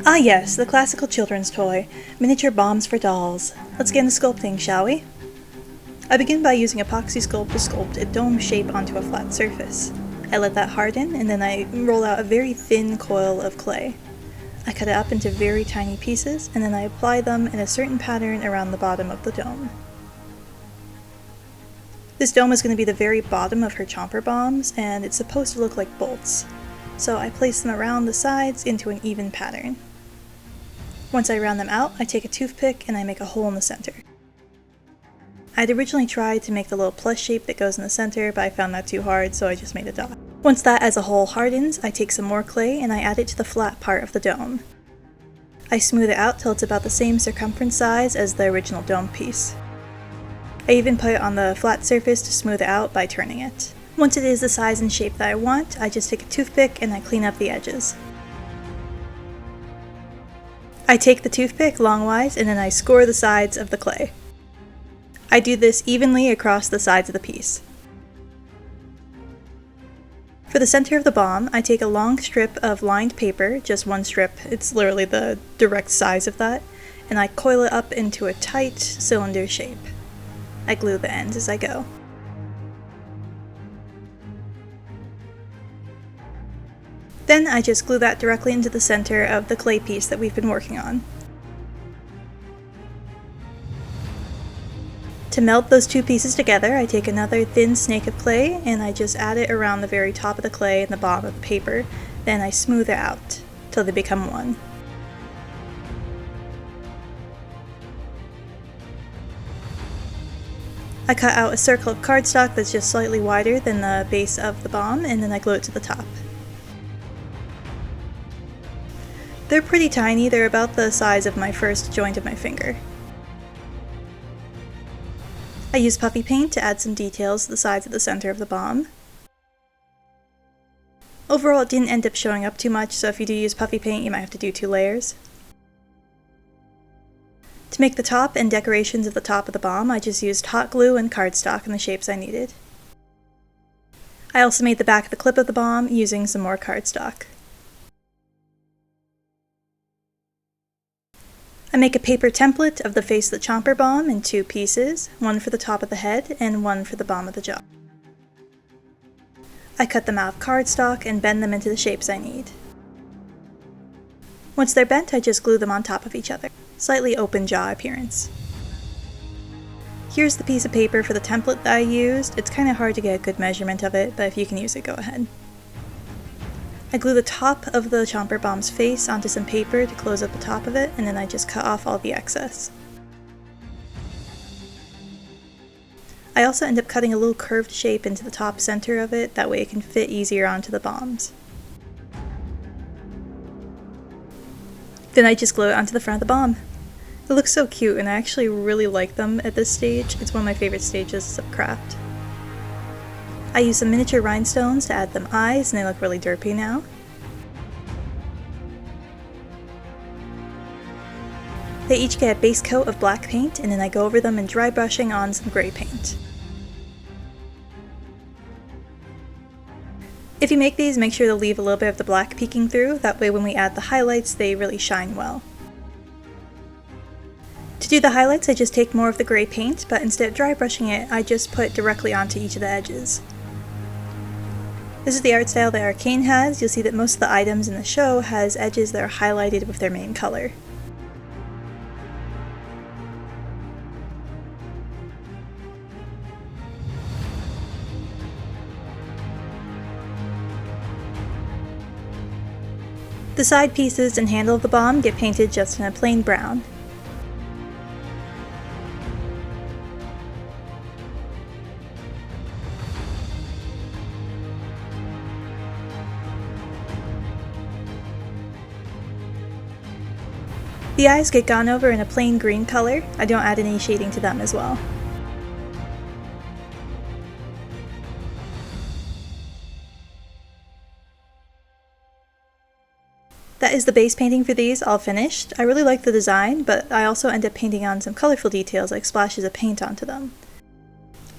Ah yes, the classical children's toy, miniature bombs for dolls. Let's get into sculpting, shall we? I begin by using epoxy sculpt to sculpt a dome shape onto a flat surface. I let that harden, and then I roll out a very thin coil of clay. I cut it up into very tiny pieces, and then I apply them in a certain pattern around the bottom of the dome. This dome is going to be the very bottom of her Chomper bombs, and it's supposed to look like bolts. So I place them around the sides into an even pattern. Once I round them out, I take a toothpick and I make a hole in the center. I'd originally tried to make the little plus shape that goes in the center, but I found that too hard, so I just made a dot. Once that as a hole hardens, I take some more clay and I add it to the flat part of the dome. I smooth it out till it's about the same circumference size as the original dome piece. I even put it on the flat surface to smooth it out by turning it. Once it is the size and shape that I want, I just take a toothpick and I clean up the edges. I take the toothpick longwise and then I score the sides of the clay. I do this evenly across the sides of the piece. For the center of the bomb, I take a long strip of lined paper, just one strip, it's literally the direct size of that, and I coil it up into a tight cylinder shape. I glue the ends as I go. Then I just glue that directly into the center of the clay piece that we've been working on. To melt those two pieces together, I take another thin snake of clay and I just add it around the very top of the clay and the bottom of the paper, then I smooth it out till they become one. I cut out a circle of cardstock that's just slightly wider than the base of the bomb, and then I glue it to the top. They're pretty tiny, they're about the size of my first joint of my finger. I use puffy paint to add some details to the sides of the center of the bomb. Overall it didn't end up showing up too much, so if you do use puffy paint you might have to do 2 layers. To make the top and decorations of the top of the bomb, I just used hot glue and cardstock in the shapes I needed. I also made the back of the clip of the bomb using some more cardstock. I make a paper template of the face of the Chomper bomb in 2 pieces, one for the top of the head and one for the bottom of the jaw. I cut them out of cardstock and bend them into the shapes I need. Once they're bent, I just glue them on top of each other. Slightly open jaw appearance. Here's the piece of paper for the template that I used. It's kind of hard to get a good measurement of it, but if you can use it, go ahead. I glue the top of the Chomper bomb's face onto some paper to close up the top of it, and then I just cut off all the excess. I also end up cutting a little curved shape into the top center of it, that way it can fit easier onto the bombs. Then I just glue it onto the front of the bomb. It looks so cute, and I actually really like them at this stage. It's one of my favorite stages of craft. I use some miniature rhinestones to add them eyes, and they look really derpy now. They each get a base coat of black paint, and then I go over them in dry brushing on some gray paint. If you make these, make sure to leave a little bit of the black peeking through, that way when we add the highlights they really shine well. To do the highlights I just take more of the gray paint, but instead of dry brushing it, I just put directly onto each of the edges. This is the art style that Arcane has. You'll see that most of the items in the show has edges that are highlighted with their main color. The side pieces and handle of the bomb get painted just in a plain brown. The eyes get gone over in a plain green color. I don't add any shading to them as well. That is the base painting for these, all finished. I really like the design, but I also end up painting on some colorful details like splashes of paint onto them.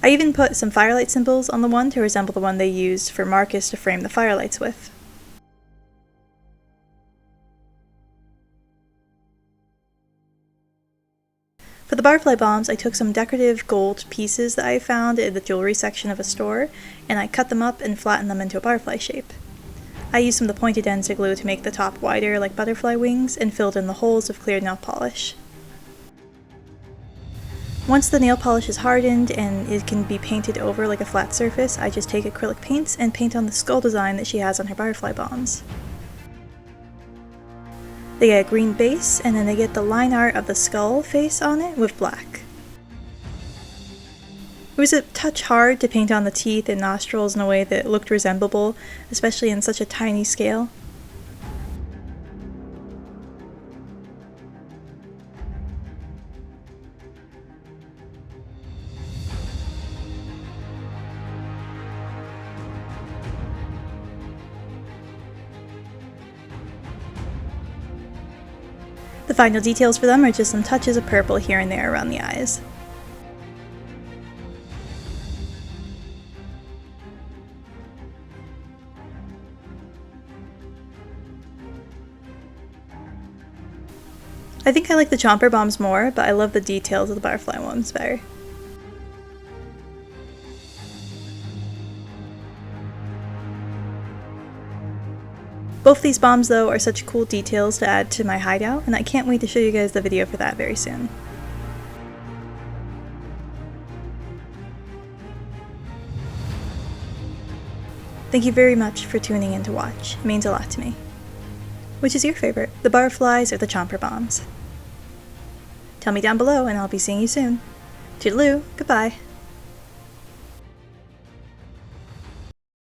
I even put some firelight symbols on the one to resemble the one they used for Marcus to frame the firelights with. For the butterfly bombs, I took some decorative gold pieces that I found in the jewelry section of a store, and I cut them up and flattened them into a butterfly shape. I used some of the pointed ends of glue to make the top wider like butterfly wings, and filled in the holes with clear nail polish. Once the nail polish is hardened and it can be painted over like a flat surface, I just take acrylic paints and paint on the skull design that she has on her butterfly bombs. They get a green base, and then they get the line art of the skull face on it with black. It was a touch hard to paint on the teeth and nostrils in a way that looked resemblable, especially in such a tiny scale. The final details for them are just some touches of purple here and there around the eyes. I think I like the Chomper bombs more, but I love the details of the butterfly ones better. Both these bombs though are such cool details to add to my hideout, and I can't wait to show you guys the video for that very soon. Thank you very much for tuning in to watch, it means a lot to me. Which is your favorite, the butterflies or the Chomper bombs? Tell me down below and I'll be seeing you soon. Toodaloo, goodbye.